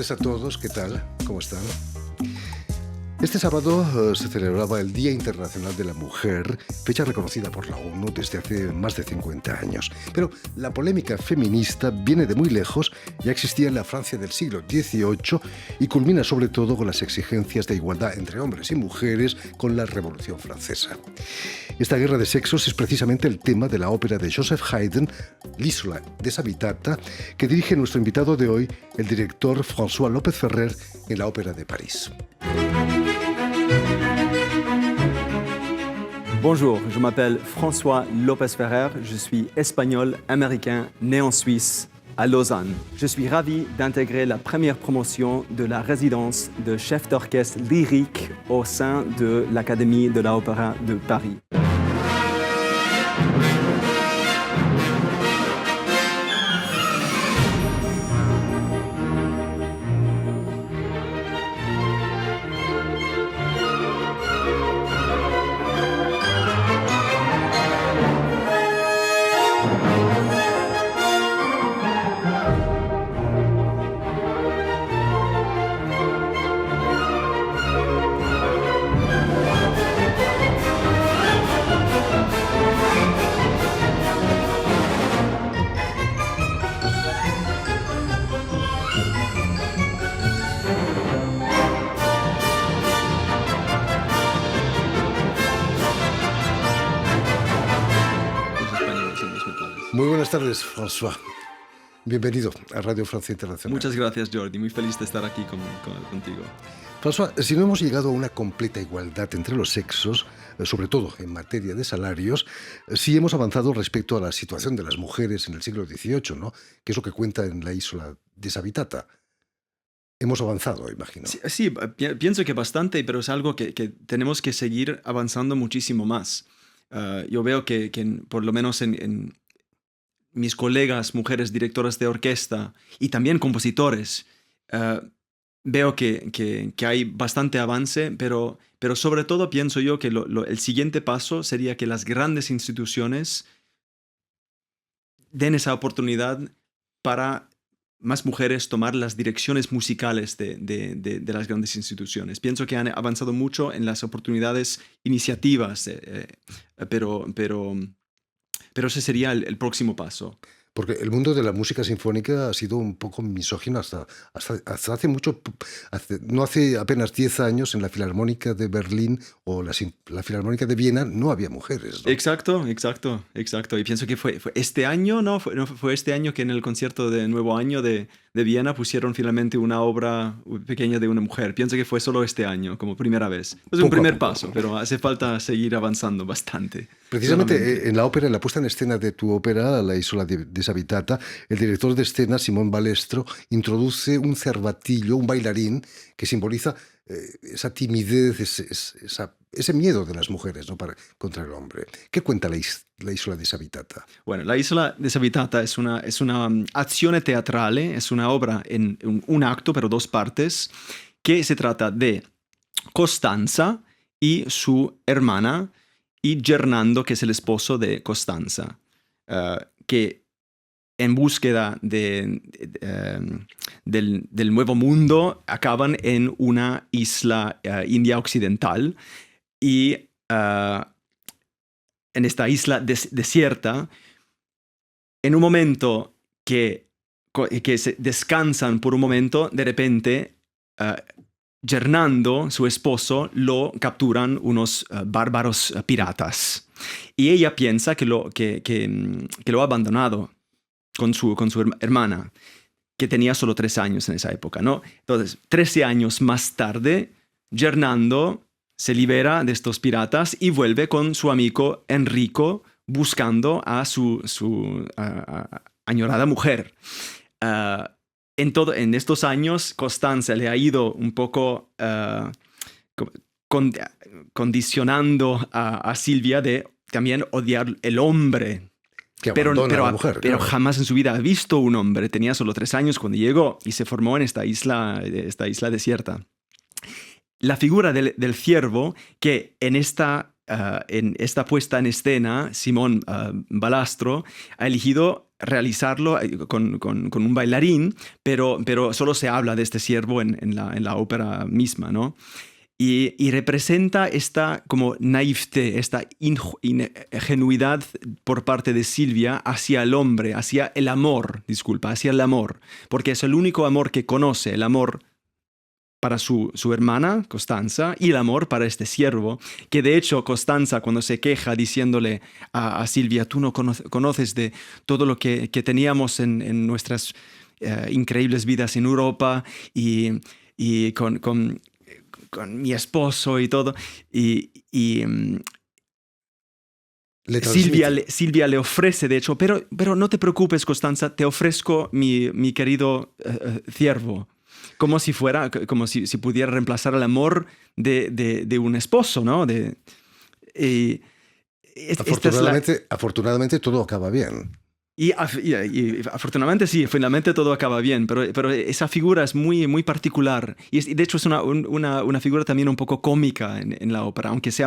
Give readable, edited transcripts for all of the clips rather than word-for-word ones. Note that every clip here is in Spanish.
tardes a todos, ¿qué tal? ¿Cómo están? Este sábado se celebraba el Día Internacional de la Mujer, fecha reconocida por la ONU desde hace más de 50 años. Pero la polémica feminista viene de muy lejos, ya existía en la Francia del siglo XVIII y culmina sobre todo con las exigencias de igualdad entre hombres y mujeres con la Revolución Francesa. Esta guerra de sexos es precisamente el tema de la ópera de Joseph Haydn, L'Isola Desabitata, que dirige nuestro invitado de hoy, el director François López Ferrer, en la Ópera de París. Bonjour, je m'appelle François López Ferrer, je suis espagnol-américain né en Suisse, à Lausanne. Je suis ravi d'intégrer la première promotion de la résidence de chef d'orchestre lyrique au sein de l'Académie de l'Opéra de Paris. Muy buenas tardes, François. Bienvenido a Radio Francia Internacional. Muchas gracias, Jordi. Muy feliz de estar aquí contigo. François, si no hemos llegado a una completa igualdad entre los sexos, sobre todo en materia de salarios, sí hemos avanzado respecto a la situación de las mujeres en el siglo XVIII, ¿no? Que es lo que cuenta en la Isola Desabitata. Hemos avanzado, imagino. Sí, pienso que bastante, pero es algo que tenemos que seguir avanzando muchísimo más. Yo veo que por lo menos en mis colegas, mujeres directoras de orquesta y también compositores, veo que hay bastante avance, pero sobre todo pienso yo que el siguiente paso sería que las grandes instituciones den esa oportunidad para más mujeres tomar las direcciones musicales de las grandes instituciones. Pienso que han avanzado mucho en las oportunidades iniciativas, pero ese sería el próximo paso. Porque el mundo de la música sinfónica ha sido un poco misógino hasta hace mucho, no hace apenas 10 años en la Filarmónica de Berlín o la Filarmónica de Viena no había mujeres, ¿no? Exacto. Y pienso que fue este año, ¿no? Fue este año que en el concierto de Nuevo Año de Viena pusieron finalmente una obra pequeña de una mujer. Pienso que fue solo este año, como primera vez. Es un primer paso, pero hace falta seguir avanzando bastante. Precisamente en la ópera, en la puesta en escena de tu ópera, La Isola Desabitata, el director de escena, Simón Balestro, introduce un cervatillo, un bailarín, que simboliza esa timidez, ese miedo de las mujeres, ¿no? Contra el hombre. ¿Qué cuenta la Isola Desabitata? Bueno, La Isola Desabitata es una azione teatrale, es una obra en un acto, pero dos partes, que se trata de Costanza y su hermana, y Gernando, que es el esposo de Costanza, que en búsqueda del nuevo mundo acaban en una isla india occidental y en esta isla desierta, en un momento que se descansan por un momento, de repente Gernando, su esposo, lo capturan unos bárbaros piratas. Y ella piensa que lo ha abandonado con su hermana, que tenía solo 3 años en esa época, ¿no? Entonces, 13 años más tarde, Gernando se libera de estos piratas y vuelve con su amigo Enrico buscando a su añorada mujer. En estos años, Costanza le ha ido un poco condicionando a Silvia de también odiar el hombre. Pero jamás en su vida ha visto un hombre. Tenía solo 3 años cuando llegó y se formó en esta isla desierta. La figura del ciervo, que en esta puesta en escena, Simón Balastro ha elegido realizarlo con un bailarín, pero solo se habla de este siervo en la ópera misma, ¿no? Y representa esta como naivete, esta ingenuidad por parte de Silvia hacia el hombre, hacia el amor, hacia el amor, porque es el único amor que conoce, el amor para su hermana, Costanza, y el amor para este siervo, que de hecho Costanza cuando se queja diciéndole a Silvia, tú no conoces de todo lo que teníamos en nuestras increíbles vidas en Europa y con mi esposo y todo, Silvia le ofrece, de hecho, pero no te preocupes, Costanza, te ofrezco mi querido ciervo, como si pudiera reemplazar el amor de un esposo, ¿no? Afortunadamente todo acaba bien. Y afortunadamente sí, finalmente todo acaba bien, pero esa figura es muy, muy particular y de hecho es una figura también un poco cómica en la ópera, aunque es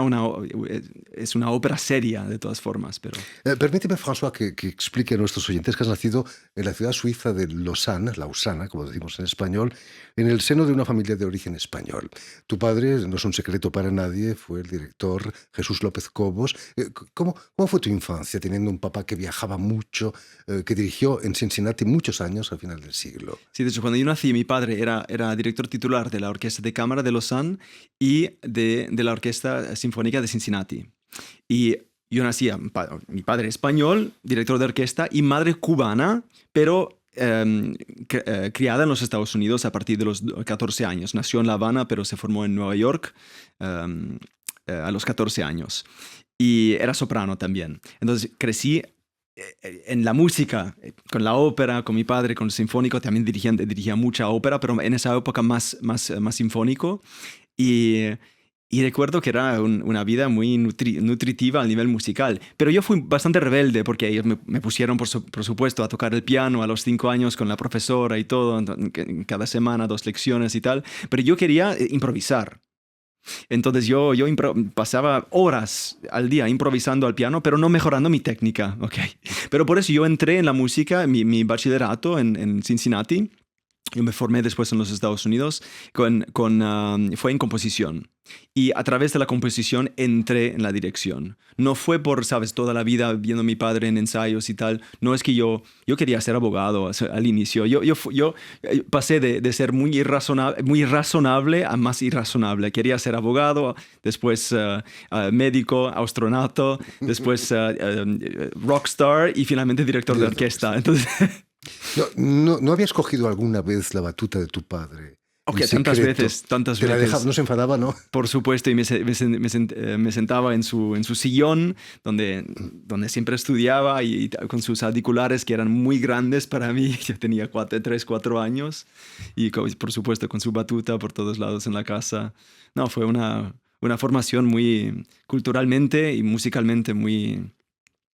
una ópera seria de todas formas. Pero... Permíteme, François, que explique a nuestros oyentes que has nacido en la ciudad suiza de Lausana, como decimos en español, en el seno de una familia de origen español. Tu padre, no es un secreto para nadie, fue el director Jesús López Cobos. ¿Cómo fue tu infancia teniendo un papá que viajaba mucho, que dirigió en Cincinnati muchos años al final del siglo? Sí, de hecho, cuando yo nací, mi padre era director titular de la Orquesta de Cámara de Lausanne y de la Orquesta Sinfónica de Cincinnati. Y yo nací, mi padre español, director de orquesta, y madre cubana, pero criada en los Estados Unidos a partir de los 14 años. Nació en La Habana, pero se formó en Nueva York a los 14 años. Y era soprano también. Entonces crecí en la música, con la ópera, con mi padre, con el sinfónico. También dirigía mucha ópera, pero en esa época más sinfónico. Y recuerdo que era una vida muy nutritiva a nivel musical. Pero yo fui bastante rebelde porque ellos me pusieron, por supuesto, a tocar el piano a los 5 años con la profesora y todo, cada semana 2 lecciones y tal. Pero yo quería improvisar. Entonces yo pasaba horas al día improvisando al piano, pero no mejorando mi técnica. Okay. Pero por eso yo entré en la música, mi bachillerato en Cincinnati. Yo me formé después en los Estados Unidos, fue en composición. Y a través de la composición entré en la dirección. No fue por, sabes, toda la vida viendo a mi padre en ensayos y tal. No es que yo quería ser abogado al inicio. Yo pasé de ser muy razonable a más irrazonable. Quería ser abogado, después médico, astronauta, después rockstar y finalmente director de orquesta. Entonces... ¿No habías cogido alguna vez la batuta de tu padre? Okay, tantas veces. ¿Te la dejaba? ¿No se enfadaba, no? Por supuesto, y me sentaba en su sillón, donde siempre estudiaba, y con sus auriculares que eran muy grandes para mí. Yo tenía 3, 4 años, y por supuesto con su batuta por todos lados en la casa. No, fue una formación muy culturalmente y musicalmente muy...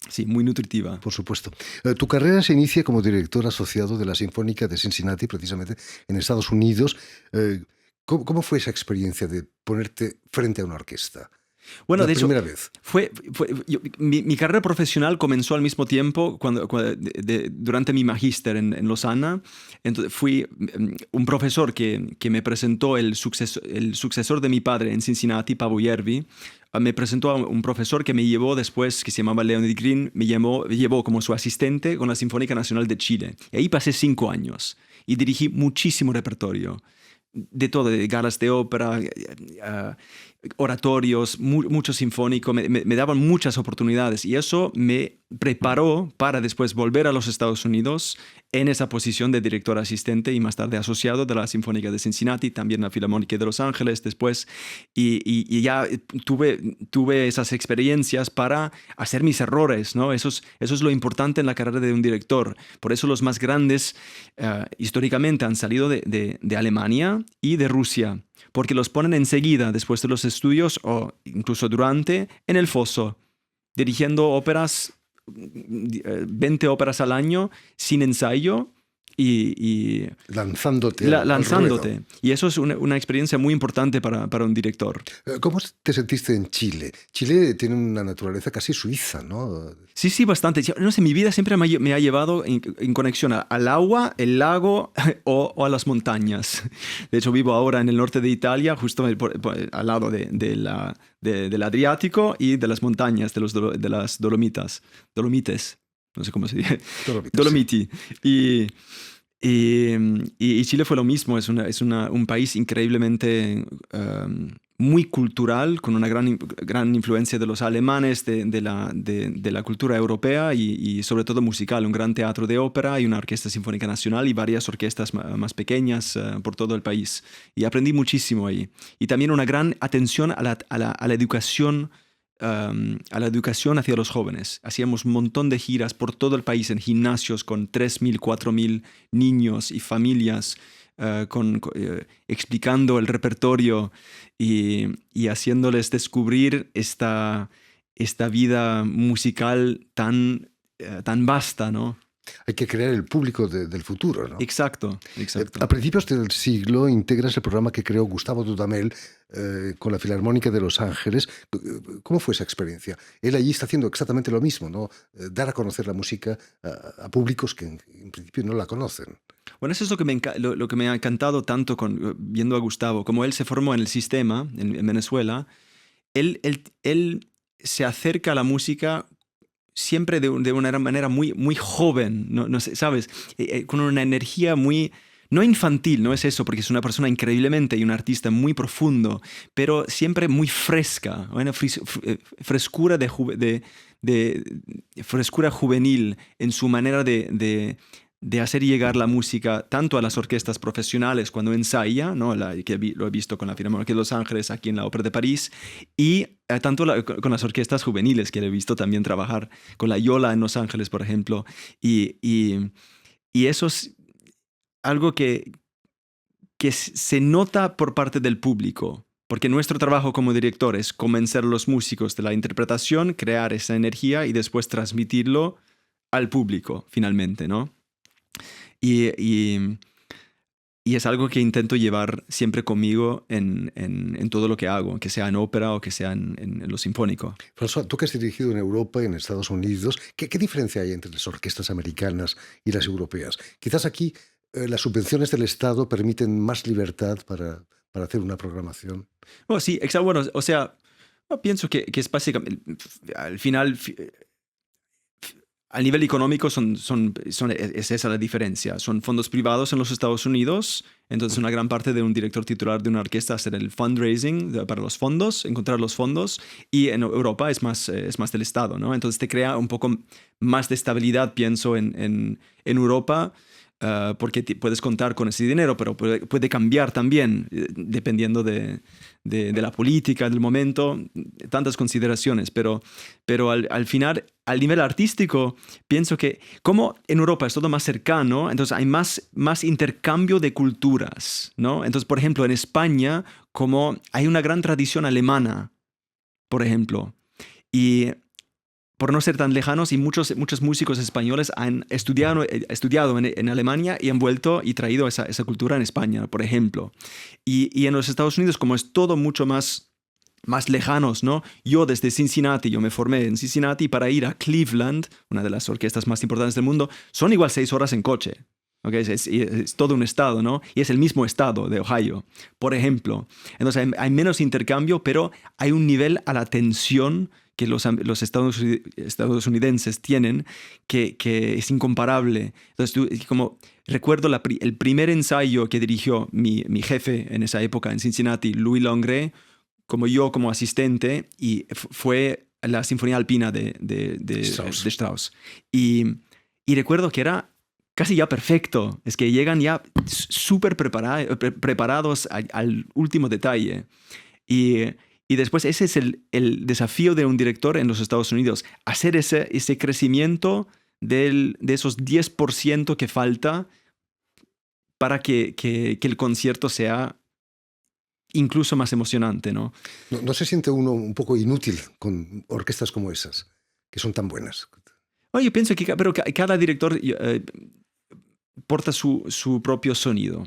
Sí, muy nutritiva. Por supuesto. Tu carrera se inicia como director asociado de la Sinfónica de Cincinnati, precisamente en Estados Unidos. ¿Cómo fue esa experiencia de ponerte frente a una orquesta? Bueno, de hecho, primera vez. Mi carrera profesional comenzó al mismo tiempo durante mi magíster en Lausana. Entonces fui un profesor que me presentó el sucesor de mi padre en Cincinnati, Paavo Järvi. Me presentó a un profesor que me llevó después, que se llamaba Leonid Green, me llevó como su asistente con la Sinfónica Nacional de Chile. Y ahí pasé 5 años y dirigí muchísimo repertorio. De todo, de galas de ópera, oratorios, mucho sinfónico, me daban muchas oportunidades y eso me preparó para después volver a los Estados Unidos en esa posición de director asistente y más tarde asociado de la Sinfónica de Cincinnati, también la Filarmónica de Los Ángeles después, y ya tuve esas experiencias para hacer mis errores, ¿no? Eso es lo importante en la carrera de un director. Por eso los más grandes históricamente han salido de Alemania y de Rusia, porque los ponen enseguida, después de los estudios o incluso durante, en el foso, dirigiendo óperas, 20 óperas al año, sin ensayo, y Lanzándote al lanzándote. ruedo. Y eso es una experiencia muy importante para un director. ¿Cómo te sentiste en Chile? Chile tiene una naturaleza casi suiza, ¿no? Sí, sí, bastante. No sé, mi vida siempre me ha llevado en conexión al agua, el lago o a las montañas. De hecho, vivo ahora en el norte de Italia, justo al lado del Adriático y de las montañas, de las Dolomites. No sé cómo se dice. Dolomiti. Y Chile fue lo mismo, es un país increíblemente muy cultural, con una gran influencia de los alemanes, de la cultura europea y sobre todo musical, un gran teatro de ópera y una orquesta sinfónica nacional y varias orquestas más pequeñas por todo el país. Y aprendí muchísimo ahí. Y también una gran atención a la educación. A la educación hacia los jóvenes. Hacíamos un montón de giras por todo el país en gimnasios con 3.000, 4.000 niños y familias, explicando el repertorio y haciéndoles descubrir esta vida musical tan vasta, ¿no? Hay que crear el público del futuro, ¿no? Exacto. A principios del siglo integras el programa que creó Gustavo Dudamel con la Filarmónica de Los Ángeles. ¿Cómo fue esa experiencia? Él allí está haciendo exactamente lo mismo, ¿no? Dar a conocer la música a públicos que en principio no la conocen. Bueno, eso es lo que me ha encantado tanto viendo a Gustavo. Como él se formó en el sistema, en Venezuela, él se acerca a la música siempre de una manera muy, muy joven, no sé, ¿sabes? Con una energía muy... No infantil, no es eso, porque es una persona increíblemente y un artista muy profundo, pero siempre muy fresca, una frescura frescura juvenil en su manera de hacer llegar la música tanto a las orquestas profesionales cuando ensaya, ¿no? Que lo he visto con la Filarmónica de Los Ángeles, aquí en la Ópera de París, y tanto con las orquestas juveniles, que he visto también trabajar con la Yola en Los Ángeles, por ejemplo. Y eso es algo que se nota por parte del público. Porque nuestro trabajo como director es convencer a los músicos de la interpretación, crear esa energía y después transmitirlo al público, finalmente, ¿no? Y es algo que intento llevar siempre conmigo en todo lo que hago, que sea en ópera o que sea en lo sinfónico. François, tú que has dirigido en Europa y en Estados Unidos, ¿qué diferencia hay entre las orquestas americanas y las europeas? Quizás aquí las subvenciones del Estado permiten más libertad para hacer una programación. Oh, sí, exacto. Bueno, o sea, yo pienso que es básicamente, al final... A nivel económico es esa la diferencia. Son fondos privados en los Estados Unidos, entonces una gran parte de un director titular de una orquesta es hacer el fundraising para los fondos, encontrar los fondos, y en Europa es más del Estado, ¿no? Entonces te crea un poco más de estabilidad, pienso, en Europa, porque puedes contar con ese dinero, pero puede cambiar también, dependiendo de la política del momento, tantas consideraciones, pero al final, al nivel artístico, pienso que como en Europa es todo más cercano, entonces hay más intercambio de culturas, ¿no? Entonces, por ejemplo, en España, como hay una gran tradición alemana, por ejemplo, y por no ser tan lejanos, y muchos músicos españoles han estudiado en Alemania y han vuelto y traído esa cultura en España, por ejemplo. Y en los Estados Unidos, como es todo mucho más lejanos, ¿no? Yo desde Cincinnati, yo me formé en Cincinnati, para ir a Cleveland, una de las orquestas más importantes del mundo, son igual 6 horas en coche. ¿Okay? Es todo un estado, ¿no? Y es el mismo estado de Ohio, por ejemplo. Entonces hay menos intercambio, pero hay un nivel a la tensión que los estadounidenses tienen que es incomparable. Entonces, recuerdo el primer ensayo que dirigió mi jefe en esa época en Cincinnati, Louis Longré, como asistente, y fue la Sinfonía Alpina de Strauss. Y recuerdo que era casi ya perfecto. Es que llegan ya súper preparados al último detalle. Y después ese es el desafío de un director en los Estados Unidos, hacer ese crecimiento de esos 10% que falta para que el concierto sea incluso más emocionante, ¿no? ¿No se siente uno un poco inútil con orquestas como esas, que son tan buenas? Yo pienso que pero cada director porta su propio sonido,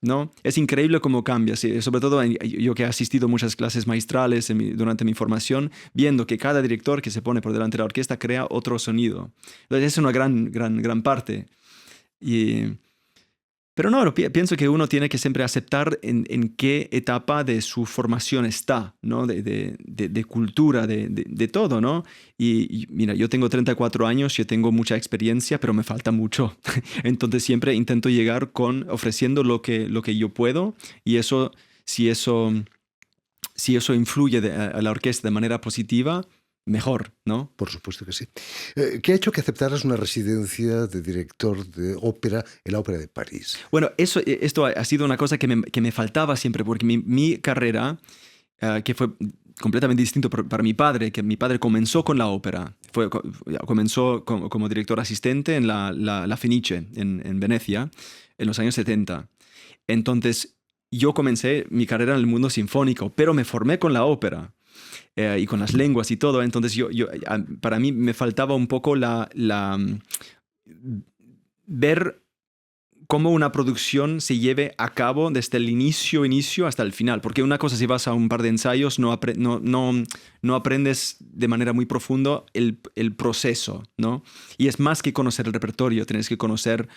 ¿no? Es increíble cómo cambia, sí, sobre todo yo que he asistido a muchas clases maestrales durante mi formación, viendo que cada director que se pone por delante de la orquesta crea otro sonido. Entonces es una gran parte. Pero no, pienso que uno tiene que siempre aceptar en qué etapa de su formación está, ¿no? De cultura, de todo, ¿no? Y mira, yo tengo 34 años, yo tengo mucha experiencia, pero me falta mucho. Entonces siempre intento llegar ofreciendo lo que yo puedo, y si eso influye a la orquesta de manera positiva, mejor, ¿no? Por supuesto que sí. ¿Qué ha hecho que aceptaras una residencia de director de ópera en la Ópera de París? Bueno, esto ha sido una cosa que me faltaba siempre, porque mi carrera, que fue completamente distinto para mi padre, que mi padre comenzó con la ópera. Comenzó como director asistente en la Fenice, en Venecia, en los años 70. Entonces, yo comencé mi carrera en el mundo sinfónico, pero me formé con la ópera. Y con las lenguas y todo. Entonces para mí me faltaba un poco ver cómo una producción se lleve a cabo desde el inicio hasta el final. Porque una cosa, si vas a un par de ensayos, no aprendes de manera muy profunda el proceso, ¿no? Y es más que conocer el repertorio, tienes que conocer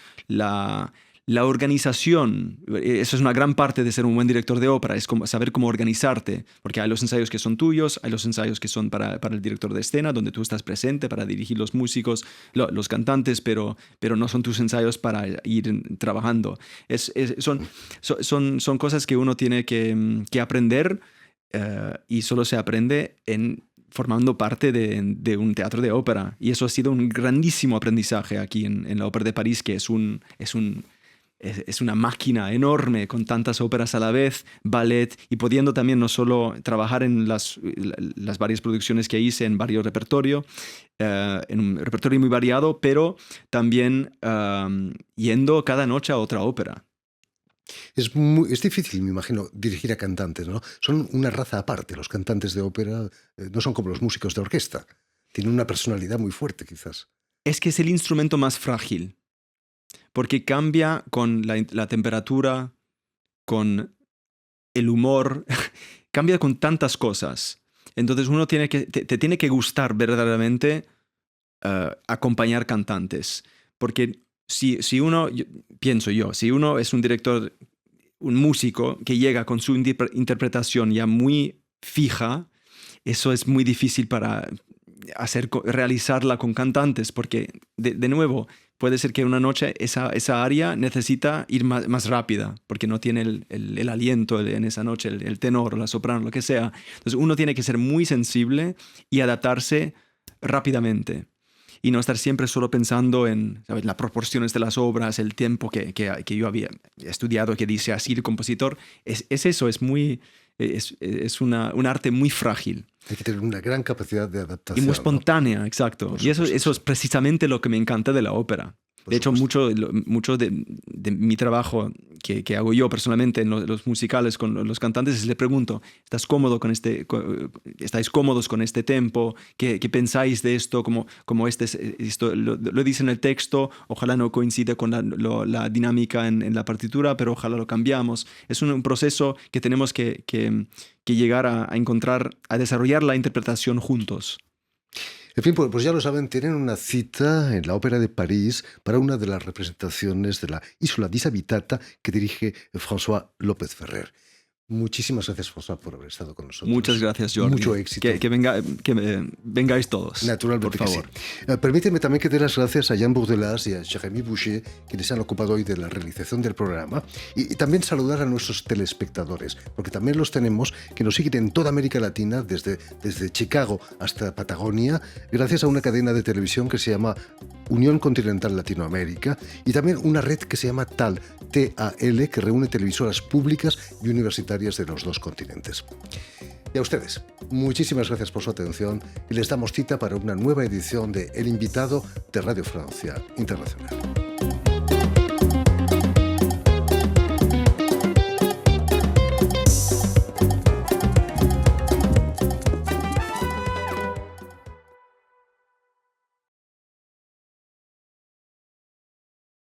la organización. Eso es una gran parte de ser un buen director de ópera, es saber cómo organizarte, porque hay los ensayos que son tuyos, hay los ensayos que son para el director de escena, donde tú estás presente para dirigir los músicos, los cantantes, pero no son tus ensayos para ir trabajando. Son cosas que uno tiene que aprender, y solo se aprende formando parte de un teatro de ópera. Y eso ha sido un grandísimo aprendizaje aquí en la Ópera de París, que es una máquina enorme con tantas óperas a la vez, ballet, y pudiendo también no solo trabajar en las varias producciones que hice en varios repertorios, en un repertorio muy variado, pero también yendo cada noche a otra ópera. Es difícil, me imagino, dirigir a cantantes, ¿no? Son una raza aparte. Los cantantes de ópera no son como los músicos de orquesta. Tienen una personalidad muy fuerte, quizás. Es que es el instrumento más frágil, porque cambia con la temperatura, con el humor, cambia con tantas cosas. Entonces uno te tiene que gustar verdaderamente acompañar cantantes. Porque si uno es un director, un músico que llega con su interpretación ya muy fija, eso es muy difícil para realizarla con cantantes, porque de nuevo puede ser que una noche esa área necesita ir más rápida, porque no tiene el aliento en esa noche, el tenor o la soprano, lo que sea. Entonces uno tiene que ser muy sensible y adaptarse rápidamente, y no estar siempre solo pensando en, ¿sabes?, las proporciones de las obras, el tiempo que yo había estudiado, que dice así el compositor. Es un arte muy frágil. Hay que tener una gran capacidad de adaptación. Y muy espontánea, ¿no? Exacto. Y eso es precisamente lo que me encanta de la ópera. De hecho, mucho de mi trabajo que hago yo personalmente en los musicales con los cantantes, les pregunto, ¿estáis cómodos con este tempo? ¿Qué pensáis de esto? Esto lo dice en el texto, ojalá no coincida con la dinámica en la partitura, pero ojalá lo cambiamos. Es un proceso que tenemos que llegar a encontrar, a desarrollar la interpretación juntos. En fin, pues ya lo saben, tienen una cita en la Ópera de París para una de las representaciones de la Isola Disabitata que dirige François López Ferrer. Muchísimas gracias, François, por haber estado con nosotros. Muchas gracias, Jordi. Mucho éxito. Que vengáis todos. Naturalmente, por favor. Que sí. Permíteme también que dé las gracias a Jean Bourdelas y a Jérémy Boucher, quienes se han ocupado hoy de la realización del programa, y también saludar a nuestros telespectadores, porque también los tenemos, que nos siguen en toda América Latina, desde Chicago hasta Patagonia, gracias a una cadena de televisión que se llama Unión Continental Latinoamérica, y también una red que se llama TAL, T-A-L, que reúne televisoras públicas y universitarias de los dos continentes. Y a ustedes, muchísimas gracias por su atención, y les damos cita para una nueva edición de El Invitado de Radio Francia Internacional.